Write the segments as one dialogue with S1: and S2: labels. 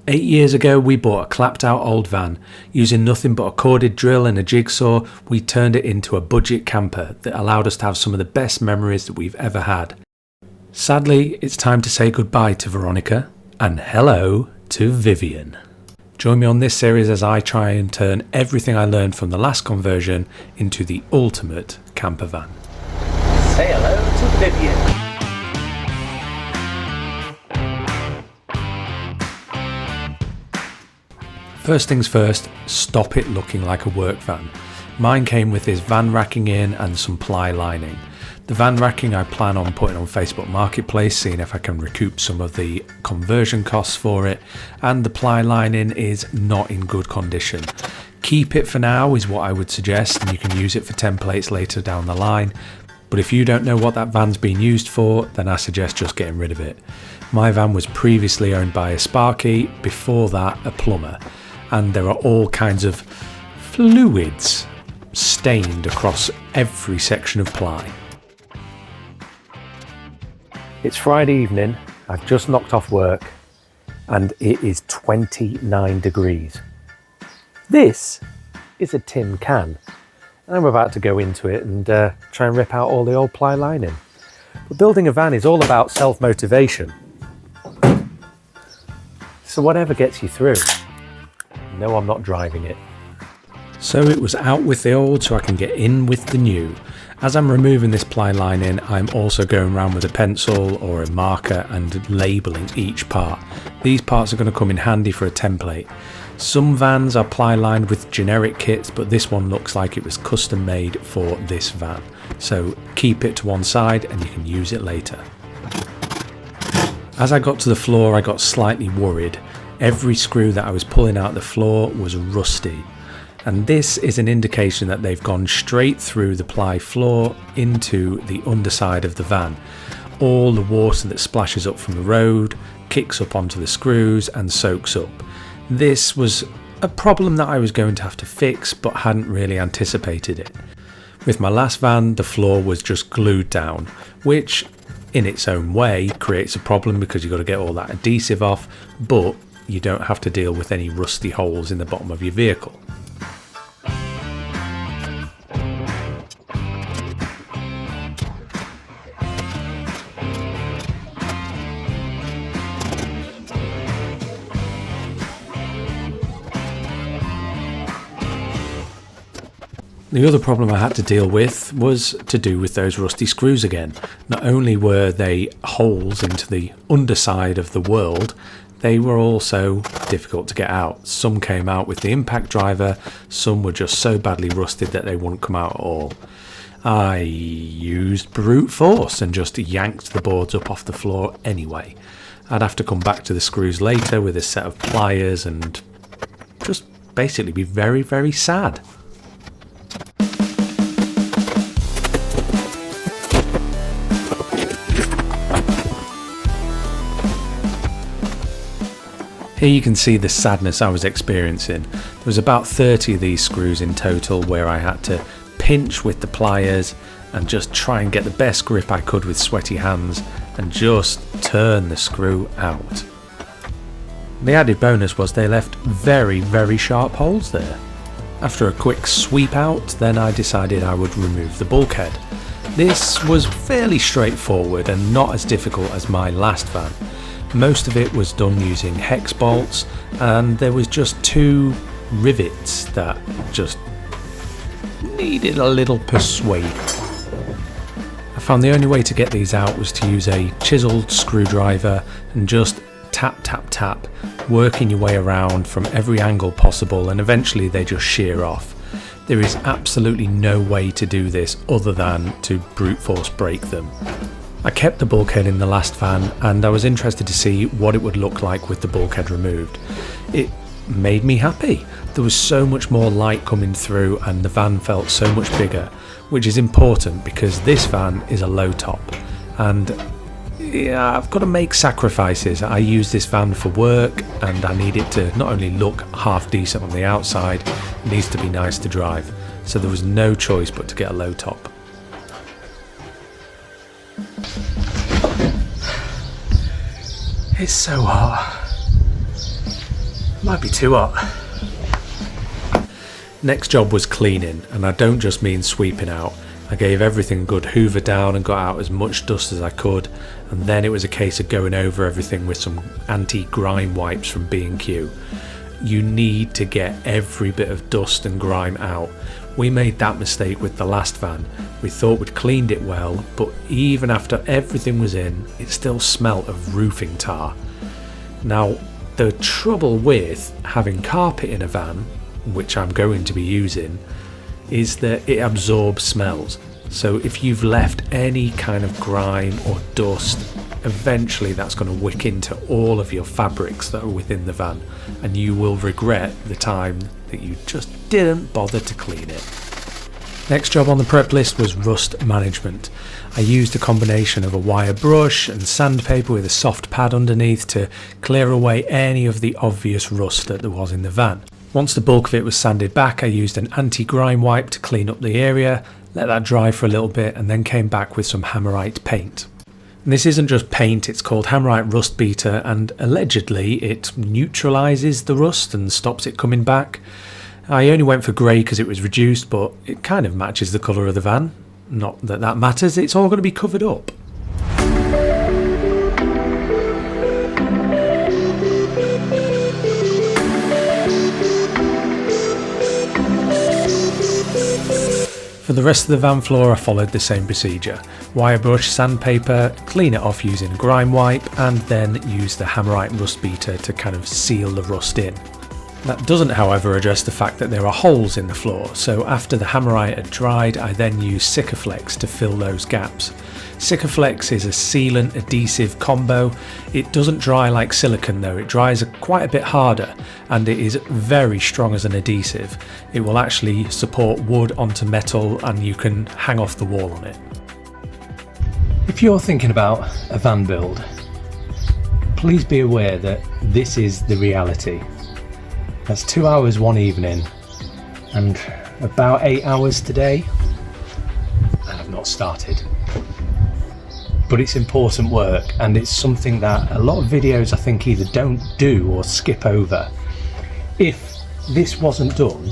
S1: 8 years ago we bought a clapped out old van. Using nothing but a corded drill and a jigsaw, we turned it into a budget camper that allowed us to have some of the best memories that we've ever had. Sadly, it's time to say goodbye to Veronica and hello to Vivian. Join me on this series as I try and turn everything I learned from the last conversion into the ultimate camper van.
S2: Say hello to Vivian.
S1: First things first, stop it looking like a work van. Mine came with this van racking in and some ply lining. The van racking I plan on putting on Facebook Marketplace, seeing if I can recoup some of the conversion costs for it, and the ply lining is not in good condition. Keep it for now is what I would suggest, and you can use it for templates later down the line, but if you don't know what that van's been used for, then I suggest just getting rid of it. My van was previously owned by a Sparky, before that a plumber, and there are all kinds of fluids stained across every section of ply. It's Friday evening, I've just knocked off work and it is 29 degrees. This is a tin can and I'm about to go into it and try and rip out all the old ply lining. But building a van is all about self-motivation. So whatever gets you through. No, I'm not driving it. So it was out with the old so I can get in with the new. As I'm removing this ply lining, I'm also going around with a pencil or a marker and labelling each part. These parts are going to come in handy for a template. Some vans are ply lined with generic kits, but this one looks like it was custom made for this van. So keep it to one side and you can use it later. As I got to the floor, I got slightly worried. Every screw that I was pulling out the floor was rusty. And this is an indication that they've gone straight through the ply floor into the underside of the van. All the water that splashes up from the road kicks up onto the screws and soaks up. This was a problem that I was going to have to fix, but hadn't really anticipated it. With my last van, the floor was just glued down, which in its own way creates a problem because you've got to get all that adhesive off, but you don't have to deal with any rusty holes in the bottom of your vehicle. The other problem I had to deal with was to do with those rusty screws again. Not only were they holes into the underside of the world, they were also difficult to get out. Some came out with the impact driver, some were just so badly rusted that they wouldn't come out at all. I used brute force and just yanked the boards up off the floor anyway. I'd have to come back to the screws later with a set of pliers and just basically be very, very sad. Here you can see the sadness I was experiencing. There was about 30 of these screws in total where I had to pinch with the pliers and just try and get the best grip I could with sweaty hands and just turn the screw out. The added bonus was they left very, very sharp holes there. After a quick sweep out, then I decided I would remove the bulkhead. This was fairly straightforward and not as difficult as my last van. Most of it was done using hex bolts and there was just 2 rivets that just needed a little persuading. I found the only way to get these out was to use a chiseled screwdriver and just tap tap tap, working your way around from every angle possible, and eventually they just shear off. There is absolutely no way to do this other than to brute force break them. I kept the bulkhead in the last van and I was interested to see what it would look like with the bulkhead removed. It made me happy. There was so much more light coming through and the van felt so much bigger, which is important because this van is a low top and yeah, I've got to make sacrifices. I use this van for work and I need it to not only look half decent on the outside, it needs to be nice to drive. So there was no choice but to get a low top. It's so hot.
S2: Might be too hot.
S1: Next job was cleaning, and I don't just mean sweeping out. I gave everything a good hoover down and got out as much dust as I could, and then it was a case of going over everything with some anti-grime wipes from B&Q. You need to get every bit of dust and grime out. We made that mistake with the last van. We thought we'd cleaned it well, but even after everything was in, it still smelt of roofing tar. Now, the trouble with having carpet in a van, which I'm going to be using, is that it absorbs smells. So if you've left any kind of grime or dust, eventually that's going to wick into all of your fabrics that are within the van, and you will regret the time that you just didn't bother to clean it. Next job on the prep list was rust management. I used a combination of a wire brush and sandpaper with a soft pad underneath to clear away any of the obvious rust that there was in the van. Once the bulk of it was sanded back, I used an anti-grime wipe to clean up the area, let that dry for a little bit, and then came back with some Hammerite paint. And this isn't just paint, it's called Hammerite Rust Beater, and allegedly it neutralises the rust and stops it coming back. I only went for grey because it was reduced, but it kind of matches the colour of the van. Not that that matters, it's all going to be covered up. For the rest of the van floor I followed the same procedure. Wire brush, sandpaper, clean it off using a grime wipe, and then use the Hammerite Rust Beater to kind of seal the rust in. That doesn't however address the fact that there are holes in the floor, so after the Hammerite had dried I then used Sikaflex to fill those gaps. Sikaflex is a sealant adhesive combo. It doesn't dry like silicone though, it dries quite a bit harder, and it is very strong as an adhesive. It will actually support wood onto metal and you can hang off the wall on it.
S2: If you're thinking about a van build, please be aware that this is the reality. That's 2 hours one evening and about 8 hours today, and I've not started. But it's important work, and it's something that a lot of videos I think either don't do or skip over. If this wasn't done,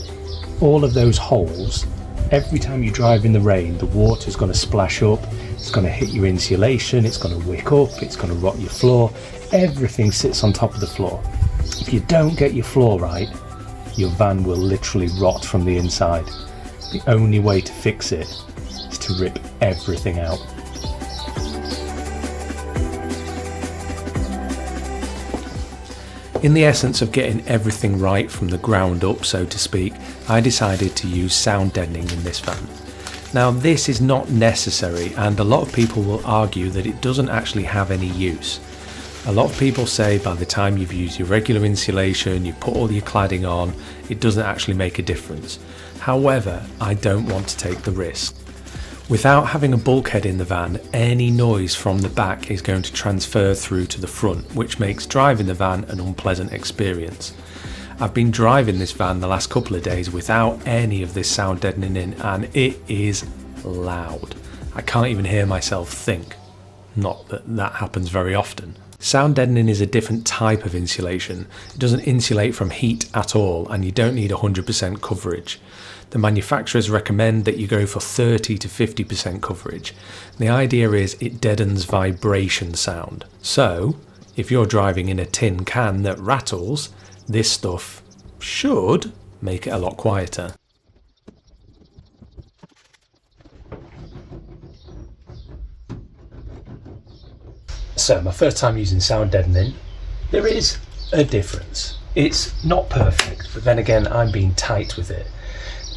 S2: all of those holes, every time you drive in the rain, the water's going to splash up, it's going to hit your insulation, it's going to wick up, it's going to rot your floor. Everything sits on top of the floor. If you don't get your floor right, your van will literally rot from the inside. The only way to fix it is to rip everything out.
S1: In the essence of getting everything right from the ground up, so to speak, I decided to use sound deadening in this van. Now this is not necessary, and a lot of people will argue that it doesn't actually have any use. A lot of people say by the time you've used your regular insulation, you've put all your cladding on, it doesn't actually make a difference. However, I don't want to take the risk. Without having a bulkhead in the van, any noise from the back is going to transfer through to the front, which makes driving the van an unpleasant experience. I've been driving this van the last couple of days without any of this sound deadening in, and it is loud. I can't even hear myself think. Not that that happens very often. Sound deadening is a different type of insulation. It doesn't insulate from heat at all, and you don't need 100% coverage. The manufacturers recommend that you go for 30 to 50% coverage. The idea is it deadens vibration sound. So, if you're driving in a tin can that rattles, this stuff should make it a lot quieter.
S2: So my first time using sound deadening, there is a difference. It's not perfect, but then again I'm being tight with it.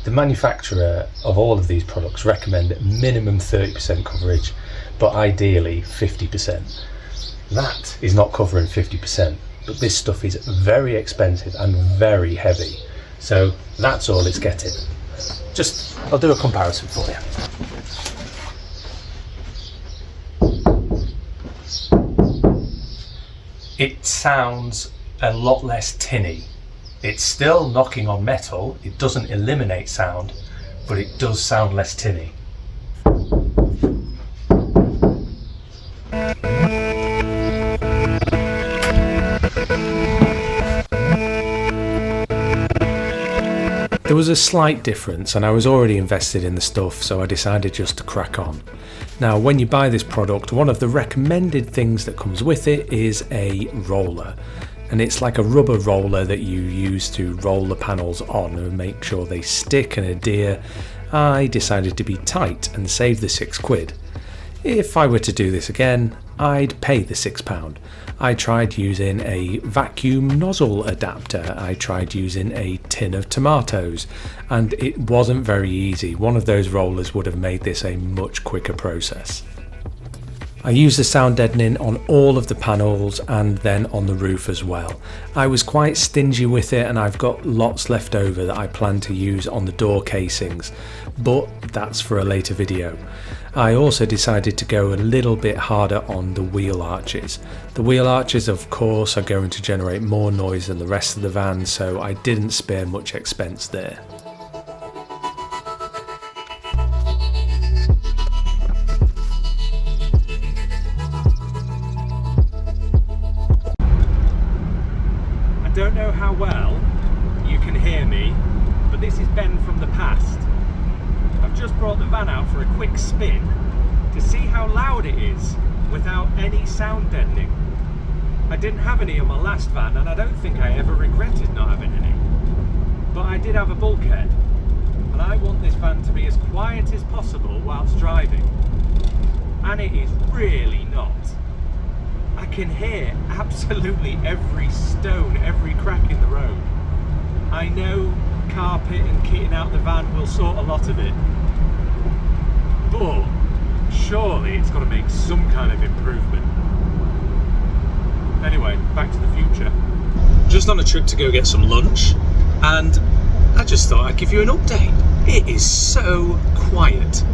S2: The manufacturer of all of these products recommend minimum 30% coverage, but ideally 50%. That is not covering 50%, but this stuff is very expensive and very heavy, so that's all it's getting. I'll do a comparison for you. It sounds a lot less tinny. It's still knocking on metal, it doesn't eliminate sound, but it does sound less tinny.
S1: There was a slight difference and I was already invested in the stuff, so I decided just to crack on. Now when you buy this product, one of the recommended things that comes with it is a roller. And it's like a rubber roller that you use to roll the panels on and make sure they stick and adhere. I decided to be tight and save the £6. If I were to do this again, I'd pay the £6. I tried using a vacuum nozzle adapter, I tried using a tin of tomatoes, and it wasn't very easy. One of those rollers would have made this a much quicker process. I used the sound deadening on all of the panels and then on the roof as well. I was quite stingy with it and I've got lots left over that I plan to use on the door casings, but that's for a later video. I also decided to go a little bit harder on the wheel arches. The wheel arches of course are going to generate more noise than the rest of the van, so I didn't spare much expense there.
S2: I don't know how well you can hear me, but this is Ben from the past. I've just brought the van out for a quick spin to see how loud it is without any sound deadening. I didn't have any on my last van and I don't think I ever regretted not having any. But I did have a bulkhead and I want this van to be as quiet as possible whilst driving. And it is really not. I can hear absolutely every stone, every crack in the road. I know carpet and kitting out the van will sort a lot of it, but surely it's got to make some kind of improvement. Anyway, back to the future. Just on a trip to go get some lunch, and I just thought I'd give you an update. It is so quiet.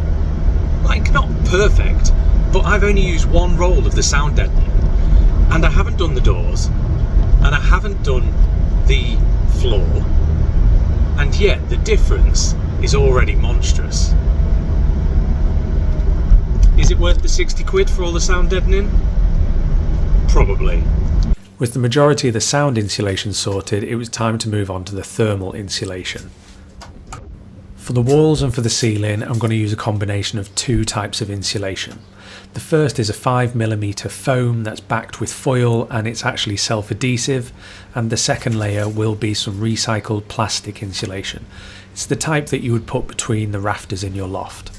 S2: Like, not perfect, but I've only used one roll of the sound deadening. And I haven't done the doors, and I haven't done the floor, and yet the difference is already monstrous. Is it worth the £60 for all the sound deadening? Probably.
S1: With the majority of the sound insulation sorted, it was time to move on to the thermal insulation. For the walls and for the ceiling, I'm going to use a combination of two types of insulation. The first is a 5mm foam that's backed with foil and it's actually self-adhesive, and the second layer will be some recycled plastic insulation. It's the type that you would put between the rafters in your loft.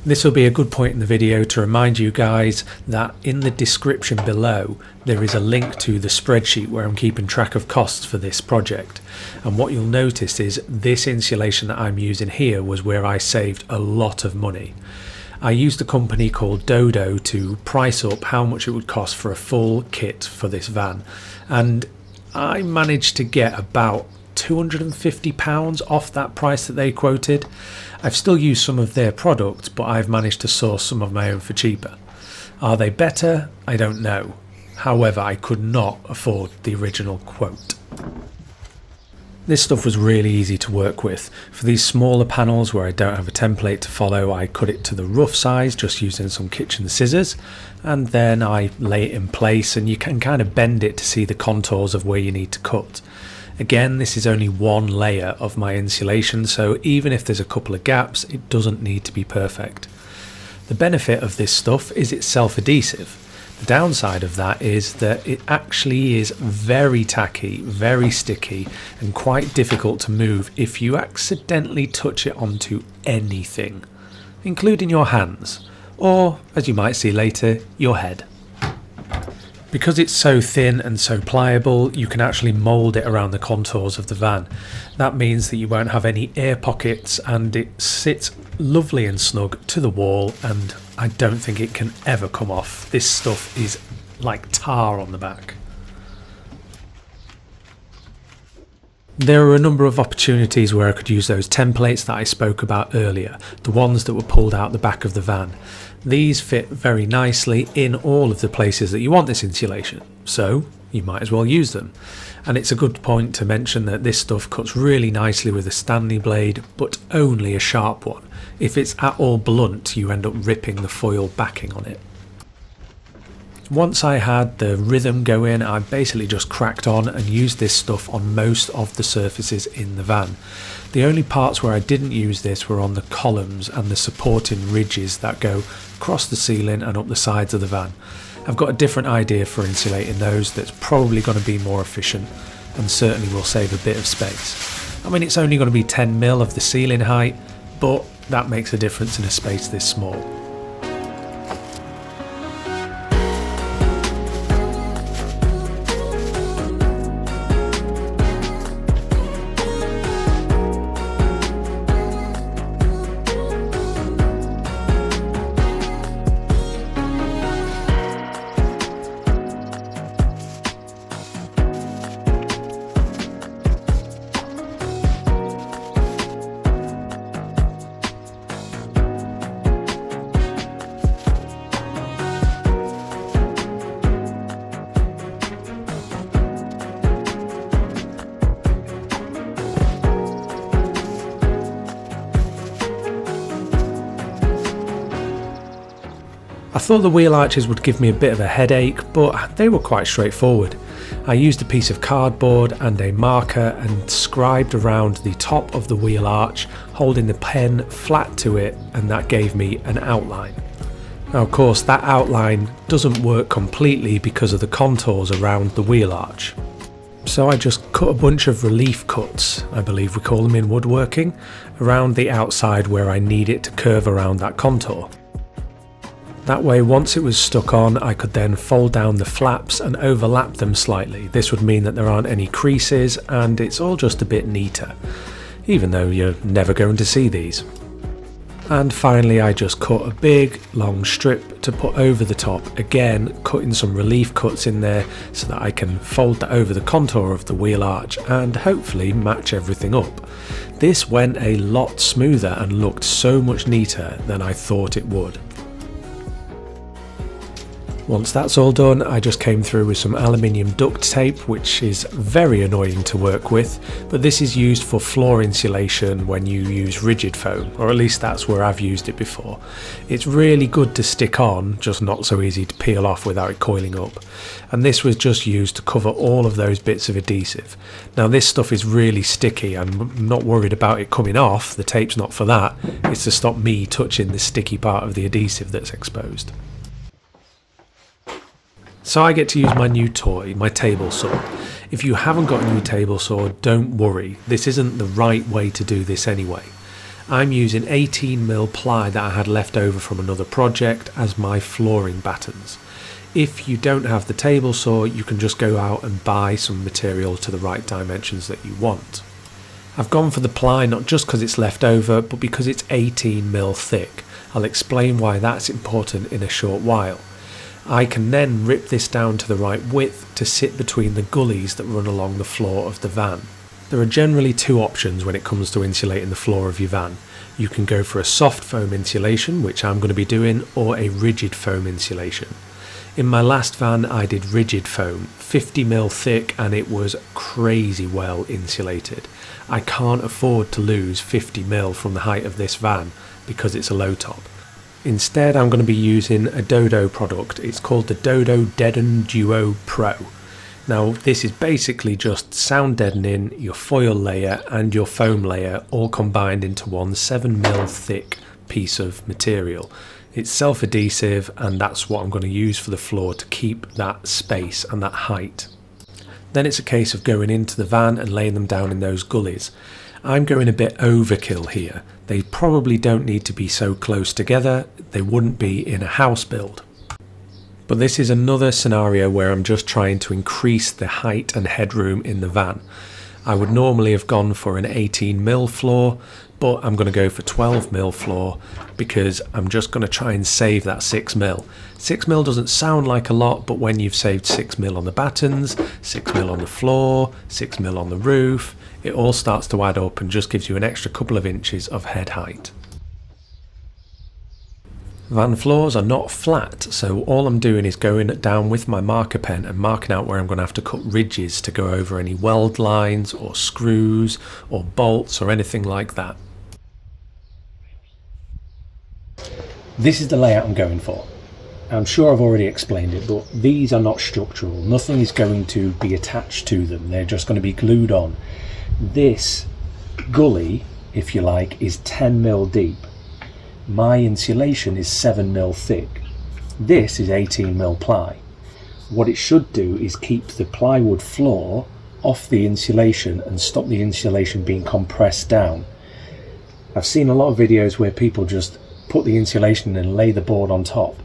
S1: This will be a good point in the video to remind you guys that in the description below there is a link to the spreadsheet where I'm keeping track of costs for this project, and what you'll notice is this insulation that I'm using here was where I saved a lot of money. I used a company called Dodo to price up how much it would cost for a full kit for this van, and I managed to get about £250 off that price that they quoted. I've still used some of their products, but I've managed to source some of my own for cheaper. Are they better? I don't know. However, I could not afford the original quote. This stuff was really easy to work with. For these smaller panels where I don't have a template to follow, I cut it to the rough size just using some kitchen scissors, and then I lay it in place, and you can kind of bend it to see the contours of where you need to cut. Again, this is only one layer of my insulation, so even if there's a couple of gaps, it doesn't need to be perfect. The benefit of this stuff is it's self-adhesive. The downside of that is that it actually is very tacky, very sticky, and quite difficult to move if you accidentally touch it onto anything, including your hands, or, as you might see later, your head. Because it's so thin and so pliable, you can actually mould it around the contours of the van. That means that you won't have any air pockets, and it sits lovely and snug to the wall, and I don't think it can ever come off. This stuff is like tar on the back. There are a number of opportunities where I could use those templates that I spoke about earlier, the ones that were pulled out the back of the van. These fit very nicely in all of the places that you want this insulation, so you might as well use them. And it's a good point to mention that this stuff cuts really nicely with a Stanley blade, but only a sharp one. If it's at all blunt, you end up ripping the foil backing on it. Once I had the rhythm going, I basically just cracked on and used this stuff on most of the surfaces in the van. The only parts where I didn't use this were on the columns and the supporting ridges that go across the ceiling and up the sides of the van. I've got a different idea for insulating those that's probably going to be more efficient and certainly will save a bit of space. I mean, it's only going to be 10mm of the ceiling height, but that makes a difference in a space this small. I thought the wheel arches would give me a bit of a headache, but they were quite straightforward. I used a piece of cardboard and a marker and scribed around the top of the wheel arch, holding the pen flat to it, and that gave me an outline. Now, of course, that outline doesn't work completely because of the contours around the wheel arch. So I just cut a bunch of relief cuts, I believe we call them in woodworking, around the outside where I need it to curve around that contour. That way, once it was stuck on, I could then fold down the flaps and overlap them slightly. This would mean that there aren't any creases and it's all just a bit neater, even though you're never going to see these. And finally, I just cut a big long strip to put over the top, again cutting some relief cuts in there so that I can fold that over the contour of the wheel arch and hopefully match everything up. This went a lot smoother and looked so much neater than I thought it would. Once that's all done, I just came through with some aluminium duct tape, which is very annoying to work with, but this is used for floor insulation when you use rigid foam, or at least that's where I've used it before. It's really good to stick on, just not so easy to peel off without it coiling up. And this was just used to cover all of those bits of adhesive. Now this stuff is really sticky. I'm not worried about it coming off, the tape's not for that, it's to stop me touching the sticky part of the adhesive that's exposed. So I get to use my new toy, my table saw. If you haven't got a new table saw, don't worry, this isn't the right way to do this anyway. I'm using 18mm ply that I had left over from another project as my flooring battens. If you don't have the table saw, you can just go out and buy some material to the right dimensions that you want. I've gone for the ply not just because it's left over, but because it's 18mm thick. I'll explain why that's important in a short while. I can then rip this down to the right width to sit between the gullies that run along the floor of the van. There are generally two options when it comes to insulating the floor of your van. You can go for a soft foam insulation, which I'm going to be doing, or a rigid foam insulation. In my last van I did rigid foam, 50mm thick, and it was crazy well insulated. I can't afford to lose 50mm from the height of this van because it's a low top. Instead, I'm going to be using a Dodo product. It's called the Dodo Deaden Duo Pro. Now, this is basically just sound deadening, your foil layer and your foam layer all combined into one 7mm thick piece of material. It's self-adhesive, and that's what I'm going to use for the floor to keep that space and that height. Then it's a case of going into the van and laying them down in those gullies. I'm going a bit overkill here. They probably don't need to be so close together, they wouldn't be in a house build. But this is another scenario where I'm just trying to increase the height and headroom in the van. I would normally have gone for an 18mm floor, but I'm going to go for 12mm floor because I'm just going to try and save that 6mm. 6mm doesn't sound like a lot, but when you've saved 6mm on the battens, 6mm on the floor, 6mm on the roof, it all starts to add up and just gives you an extra couple of inches of head height. Van floors are not flat, so all I'm doing is going down with my marker pen and marking out where I'm going to have to cut ridges to go over any weld lines or screws or bolts or anything like that.
S2: This is the layout I'm going for. I'm sure I've already explained it, but these are not structural. Nothing is going to be attached to them. They're just going to be glued on. This gully, if you like, is 10mm deep. My insulation is 7mm thick. This is 18mm ply. What it should do is keep the plywood floor off the insulation and stop the insulation being compressed down. I've seen a lot of videos where people just put the insulation and lay the board on top.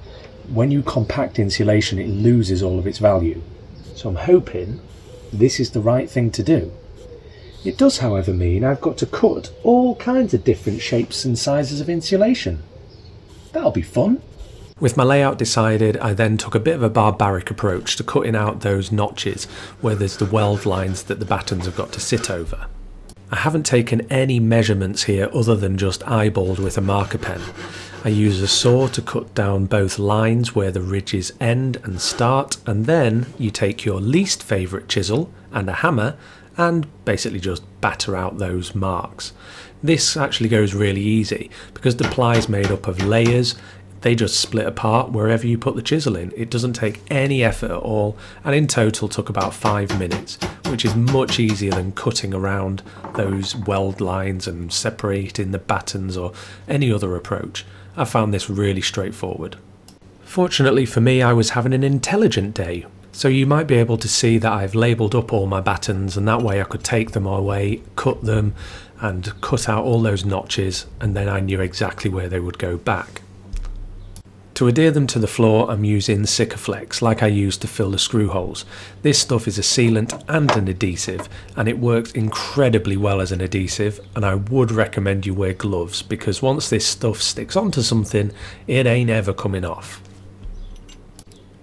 S2: When you compact insulation, it loses all of its value. So I'm hoping this is the right thing to do. It does, however, mean I've got to cut all kinds of different shapes and sizes of insulation. That'll be fun.
S1: With my layout decided, I then took a bit of a barbaric approach to cutting out those notches where there's the weld lines that the battens have got to sit over. I haven't taken any measurements here other than just eyeballed with a marker pen. I use a saw to cut down both lines where the ridges end and start, and then you take your least favourite chisel and a hammer and basically just batter out those marks. This actually goes really easy because the ply is made up of layers. They just split apart wherever you put the chisel in. It doesn't take any effort at all, and in total took about 5 minutes, which is much easier than cutting around those weld lines and separating the battens or any other approach. I found this really straightforward. Fortunately for me, I was having an intelligent day, so you might be able to see that I've labelled up all my battens, and that way I could take them away, cut them and cut out all those notches, and then I knew exactly where they would go back. To adhere them to the floor, I'm using Sikaflex like I used to fill the screw holes. This stuff is a sealant and an adhesive, and it works incredibly well as an adhesive, and I would recommend you wear gloves because once this stuff sticks onto something, it ain't ever coming off.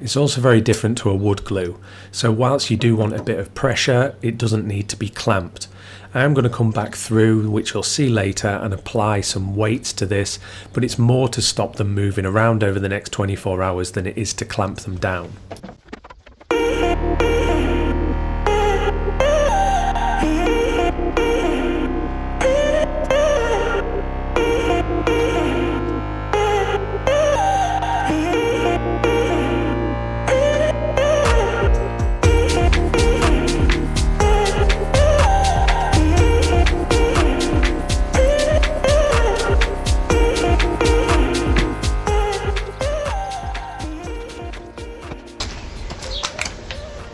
S1: It's also very different to a wood glue, so whilst you do want a bit of pressure, it doesn't need to be clamped. I am going to come back through, which you'll see later, and apply some weights to this, but it's more to stop them moving around over the next 24 hours than it is to clamp them down.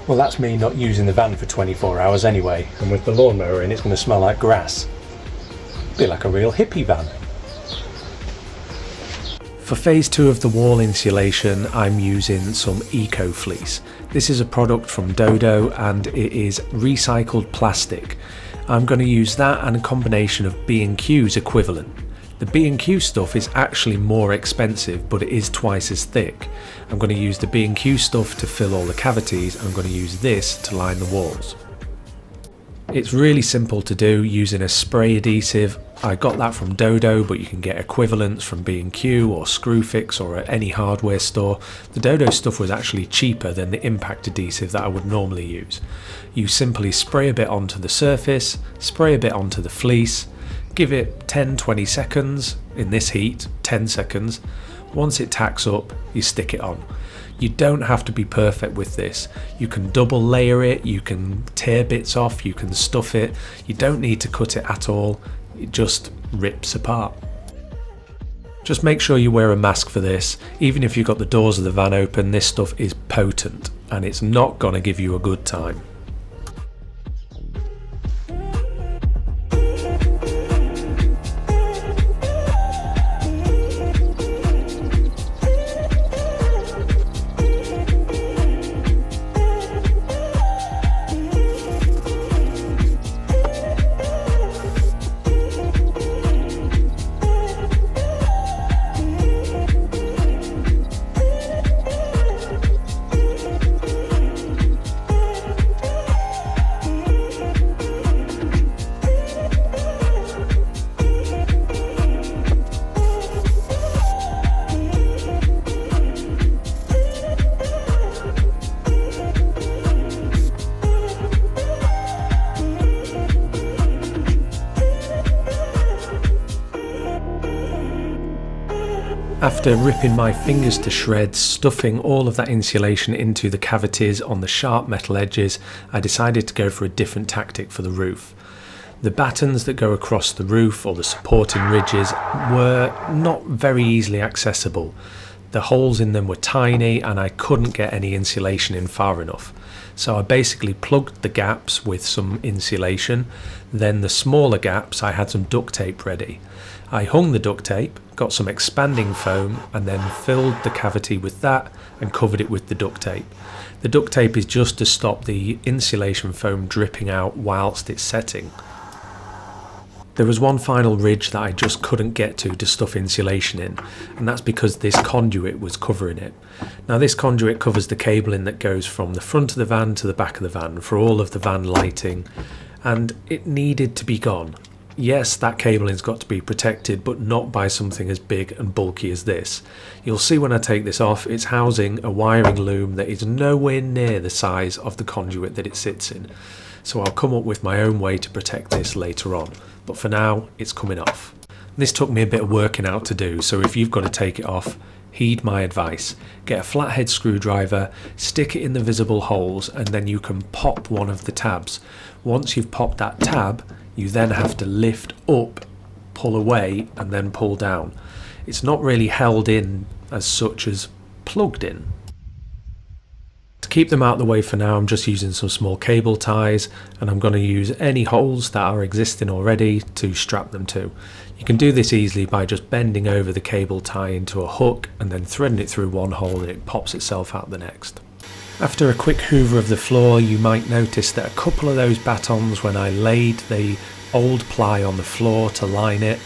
S2: Well, that's me not using the van for 24 hours anyway, and with the lawnmower in, it's going to smell like grass. Be like a real hippie van.
S1: For phase 2 of the wall insulation, I'm using some Eco Fleece. This is a product from Dodo and it is recycled plastic. I'm going to use that and a combination of B&Q's equivalent. The B&Q stuff is actually more expensive, but it is twice as thick. I'm going to use the B&Q stuff to fill all the cavities, and I'm going to use this to line the walls. It's really simple to do using a spray adhesive. I got that from Dodo, but you can get equivalents from B&Q or Screwfix or at any hardware store. The Dodo stuff was actually cheaper than the impact adhesive that I would normally use. You simply spray a bit onto the surface, spray a bit onto the fleece, give it 10-20 seconds, in this heat, 10 seconds. Once it tacks up, you stick it on. You don't have to be perfect with this. You can double layer it, you can tear bits off, you can stuff it. You don't need to cut it at all, it just rips apart. Just make sure you wear a mask for this. Even if you've got the doors of the van open, this stuff is potent and it's not gonna give you a good time. After ripping my fingers to shreds, stuffing all of that insulation into the cavities on the sharp metal edges, I decided to go for a different tactic for the roof. The battens that go across the roof or the supporting ridges were not very easily accessible. The holes in them were tiny and I couldn't get any insulation in far enough. So I basically plugged the gaps with some insulation, then the smaller gaps I had some duct tape ready. I hung the duct tape, got some expanding foam and then filled the cavity with that and covered it with the duct tape. The duct tape is just to stop the insulation foam dripping out whilst it's setting. There was one final ridge that I just couldn't get to stuff insulation in, and that's because this conduit was covering it. Now this conduit covers the cabling that goes from the front of the van to the back of the van for all of the van lighting, and it needed to be gone. Yes, that cabling's got to be protected, but not by something as big and bulky as this. You'll see when I take this off, it's housing a wiring loom that is nowhere near the size of the conduit that it sits in. So I'll come up with my own way to protect this later on, but for now it's coming off. This took me a bit of working out to do, so if you've got to take it off, heed my advice. Get a flathead screwdriver, stick it in the visible holes, and then you can pop one of the tabs. Once you've popped that tab, you then have to lift up, pull away, and then pull down. It's not really held in as such as plugged in. To keep them out of the way for now, I'm just using some small cable ties, and I'm going to use any holes that are existing already to strap them to. You can do this easily by just bending over the cable tie into a hook and then threading it through one hole and it pops itself out the next. After a quick hoover of the floor, you might notice that a couple of those batons, when I laid the old ply on the floor to line it,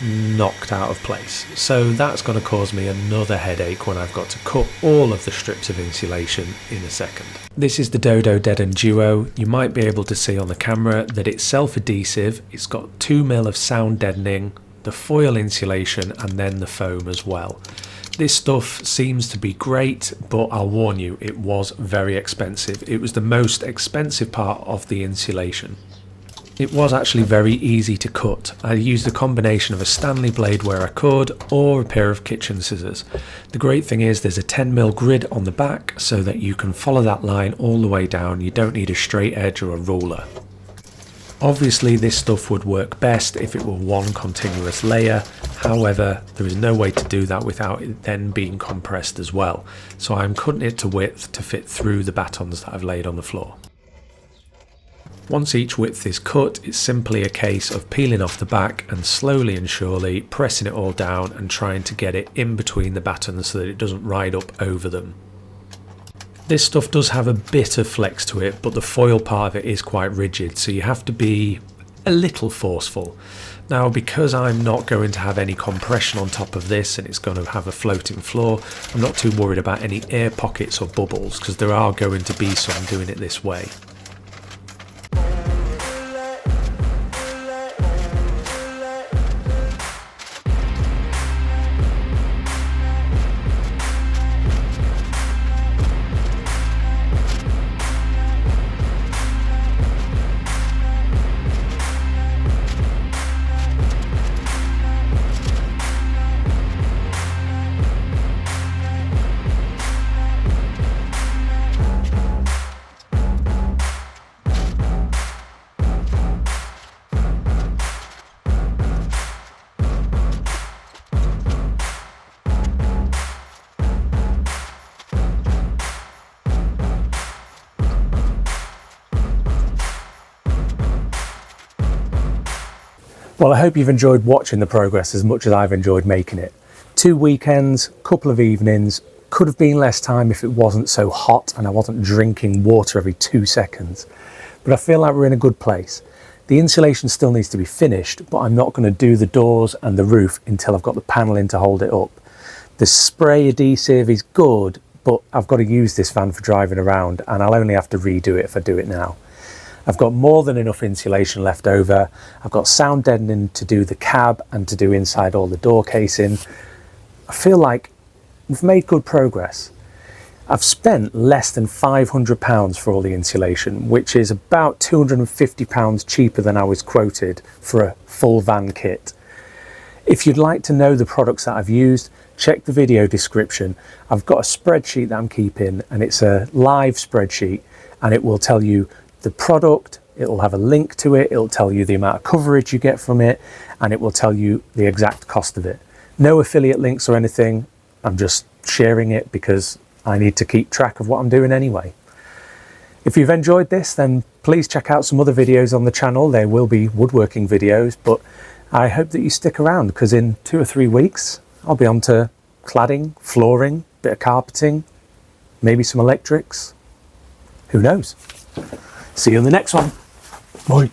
S1: knocked out of place. So that's going to cause me another headache when I've got to cut all of the strips of insulation in a second. This is the Dodo Deaden Duo. You might be able to see on the camera that it's self-adhesive, it's got 2mm of sound deadening, the foil insulation and then the foam as well. This stuff seems to be great, but I'll warn you, it was very expensive. It was the most expensive part of the insulation. It was actually very easy to cut. I used a combination of a Stanley blade where I could, or a pair of kitchen scissors. The great thing is there's a 10mm grid on the back so that you can follow that line all the way down. You don't need a straight edge or a ruler. Obviously this stuff would work best if it were one continuous layer, however there is no way to do that without it then being compressed as well, so I'm cutting it to width to fit through the batons that I've laid on the floor. Once each width is cut, it's simply a case of peeling off the back and slowly and surely pressing it all down and trying to get it in between the batons so that it doesn't ride up over them. This stuff does have a bit of flex to it, but the foil part of it is quite rigid, so you have to be a little forceful. Now, because I'm not going to have any compression on top of this and it's going to have a floating floor, I'm not too worried about any air pockets or bubbles, because there are going to be some doing it this way. Well, I hope you've enjoyed watching the progress as much as I've enjoyed making it. 2 weekends, couple of evenings, could have been less time if it wasn't so hot and I wasn't drinking water every 2 seconds. But I feel like we're in a good place. The insulation still needs to be finished, but I'm not going to do the doors and the roof until I've got the paneling to hold it up. The spray adhesive is good, but I've got to use this van for driving around and I'll only have to redo it if I do it now. I've got more than enough insulation left over. I've got sound deadening to do the cab and to do inside all the door casing. I feel like we've made good progress. I've spent less than £500 for all the insulation, which is about £250 cheaper than I was quoted for a full van kit. If you'd like to know the products that I've used, check the video description. I've got a spreadsheet that I'm keeping, and it's a live spreadsheet, and it will tell you the product, it will have a link to it, it'll tell you the amount of coverage you get from it, and it will tell you the exact cost of it. No affiliate links or anything, I'm just sharing it because I need to keep track of what I'm doing anyway. If you've enjoyed this, then please check out some other videos on the channel. There will be woodworking videos, but I hope that you stick around, because in 2 or 3 weeks I'll be on to cladding, flooring, bit of carpeting, maybe some electrics. Who knows? See you in the next one. Bye.